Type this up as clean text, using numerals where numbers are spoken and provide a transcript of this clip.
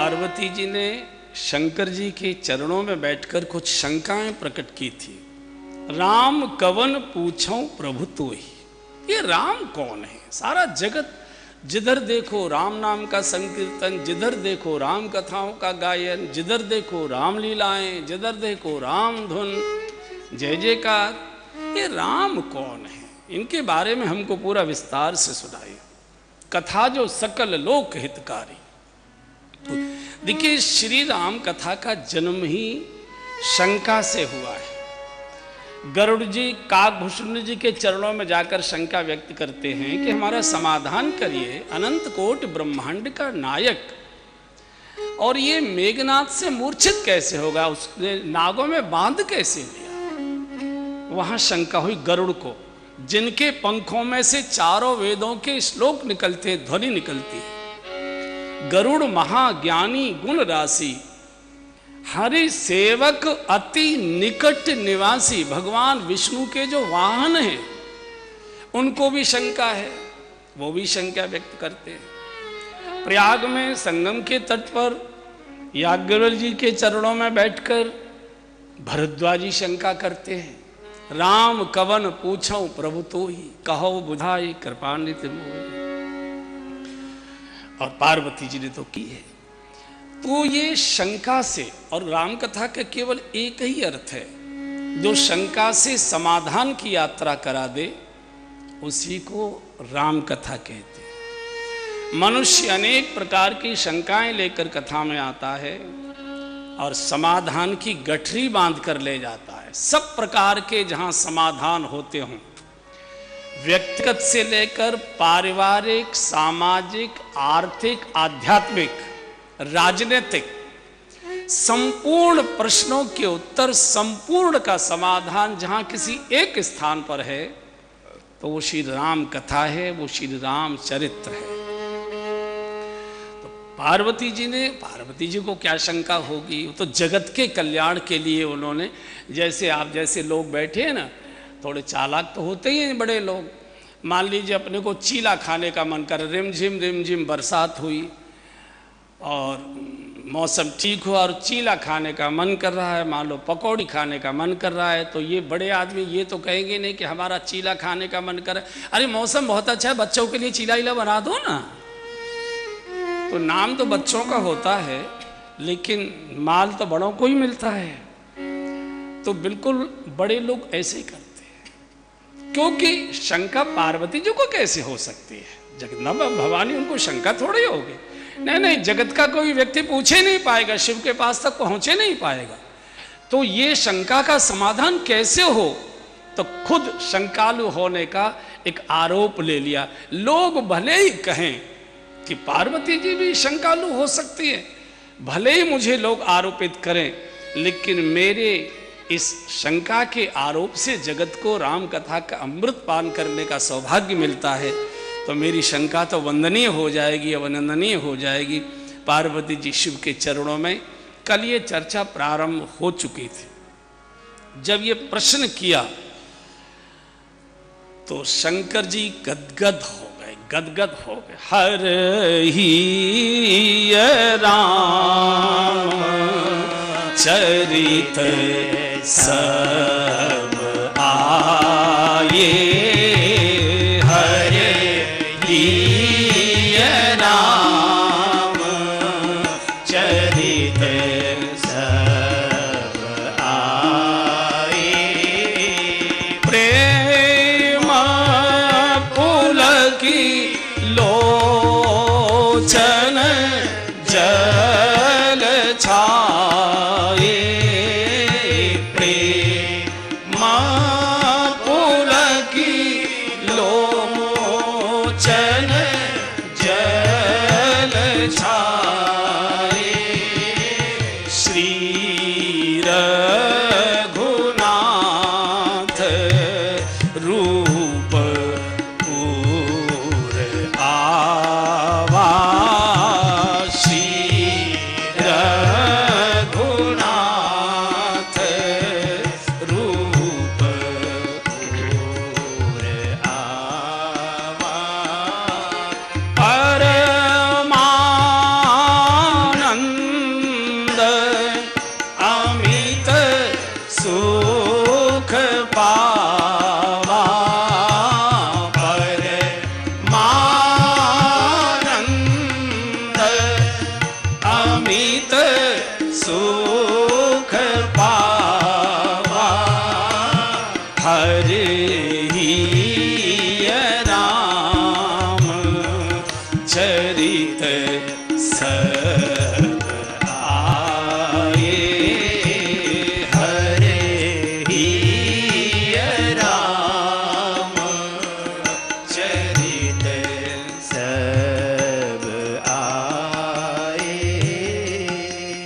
पार्वती जी ने शंकर जी के चरणों में बैठकर कुछ शंकाएं प्रकट की थी। राम कवन पूछऊं प्रभु तो ही, ये राम कौन है? सारा जगत जिधर देखो राम नाम का संकीर्तन, जिधर देखो राम कथाओं का गायन, जिधर देखो राम लीलाएं, जिधर देखो राम धुन, जय जयकार। ये राम कौन है? इनके बारे में हमको पूरा विस्तार से सुनाइए। कथा जो सकल लोक हितकारी। तो देखिए, श्री राम कथा का जन्म ही शंका से हुआ है। गरुड़ जी काकभूषण जी के चरणों में जाकर शंका व्यक्त करते हैं कि हमारा समाधान करिए, अनंत कोट ब्रह्मांड का नायक, और ये मेघनाथ से मूर्छित कैसे होगा, उसने नागों में बांध कैसे लिया? वहां शंका हुई गरुड़ को, जिनके पंखों में से चारों वेदों के श्लोक निकलते, ध्वनि निकलती है। गरुड़ महाज्ञानी गुण राशि, हरि सेवक अति निकट निवासी, भगवान विष्णु के जो वाहन हैं उनको भी शंका है, वो भी शंका व्यक्त करते हैं। प्रयाग में संगम के तट पर याज्ञवल्क्य जी के चरणों में बैठकर भरद्वाजी शंका करते हैं, राम कवन पूछऊं प्रभु तो ही, कहो बुझाई कृपान्वित मोहि। और पार्वती जी ने तो की है। तो ये शंका से, और राम कथा का केवल एक ही अर्थ है, जो शंका से समाधान की यात्रा करा दे उसी को राम कथा कहते हैं। मनुष्य अनेक प्रकार की शंकाएं लेकर कथा में आता है और समाधान की गठरी बांध कर ले जाता है। सब प्रकार के जहां समाधान होते हों, व्यक्तिगत से लेकर पारिवारिक, सामाजिक, आर्थिक, आध्यात्मिक, राजनीतिक, संपूर्ण प्रश्नों के उत्तर, संपूर्ण का समाधान जहां किसी एक स्थान पर है तो वो श्री राम कथा है, वो श्री राम चरित्र है। तो पार्वती जी को क्या शंका होगी? वो तो जगत के कल्याण के लिए उन्होंने, जैसे आप जैसे लोग बैठे हैं ना, थोड़े चालाक तो होते ही हैं बड़े लोग। मान लीजिए अपने को चीला खाने का मन कर, रिमझिम बरसात हुई और मौसम ठीक हुआ और चीला खाने का मन कर रहा है, मान लो पकौड़ी खाने का मन कर रहा है, तो ये बड़े आदमी ये तो कहेंगे नहीं कि हमारा चीला खाने का मन कर, अरे मौसम बहुत अच्छा है, बच्चों के लिए चीला इला बना दो ना। तो नाम तो बच्चों का होता है लेकिन माल तो बड़ों को ही मिलता है। तो बिल्कुल बड़े लोग ऐसे ही करते हैं, क्योंकि शंका पार्वती जी को कैसे हो सकती है? जगदम्बा भवानी, उनको शंका थोड़ी होगी। नहीं, जगत का कोई व्यक्ति पूछे नहीं पाएगा, शिव के पास तक पहुंचे नहीं पाएगा। तो ये शंका का समाधान कैसे हो? तो खुद शंकालु होने का एक आरोप ले लिया। लोग भले ही कहें कि पार्वती जी भी शंकालु हो सकती है, भले ही मुझे लोग आरोपित करें, लेकिन मेरे इस शंका के आरोप से जगत को राम कथा का अमृत पान करने का सौभाग्य मिलता है, तो मेरी शंका तो वंदनीय हो जाएगी, अवंदनीय हो जाएगी। पार्वती जी शिव के चरणों में, कल ये चर्चा प्रारंभ हो चुकी थी। जब ये प्रश्न किया तो शंकर जी गदगद हो गए। हर ही राम चरित सब आए, लोचन जय